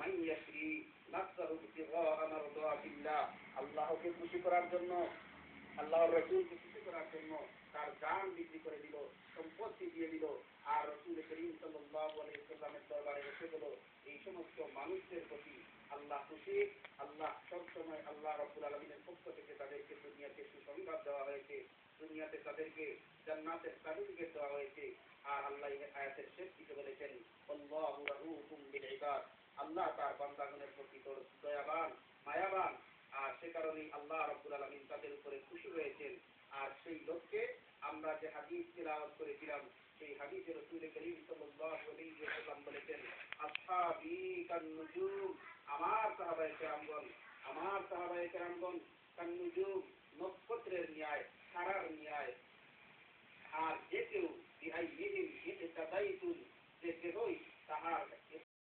মান ইয়াশরি নাফসাহু ইবতিগা মারদাতিল্লাহ, আল্লাহকে খুশি করার জন্য, আল্লাহর রাসূলকে খুশি করার জন্য তার জান বিক্রি করে দিল, সম্পত্তি দিয়ে দিল, আর রাসূল করিম সাল্লাল্লাহু আলাইহি ওয়াসাল্লামের দরবারে এসে গেল। এই সমস্ত মানুষদের প্রতি আল্লাহ খুশি। আল্লাহ সবসময় আল্লাহ রাব্বুল আলামিনের পক্ষ থেকে তাদেরকে দুনিয়াতে সুসংবাদ দেওয়া হয়েছে, দুনিয়াতে তাদেরকে জান্নাতের সার্টিফিকেট দেওয়া হয়েছে। আর আল্লাহ এই আয়াতের শেষ দিকে বলেছেন, আল্লাহু রাউফুম বিল ইবাদ, আল্লাহ তার বান্দাগণের প্রতি দয়াবান, মায়াবান। আর সে কারণেই আল্লাহ রাব্বুল আলামিন তাদের উপরে খুশি হয়েছেন। আর সেই লক্ষ্যে আমরা যে হাদিস তিলাওয়াত করেছিলাম, সেই হাদিসে রাসূল করিম সাল্লাল্লাহু আলাইহি ওয়াসাল্লাম বলেছেন, আসহাবী কান্নুজুম, আমার সাহাবায়ে কেরামগণ, আমার সাহাবায়ে কেরামগণ কান্নুজুম, নক্ষত্রের ন্যায়, তারার ন্যায়। আর যে কেউ বিআইয়িহিম ইহতাদাইতুম, যে কেহই তাহার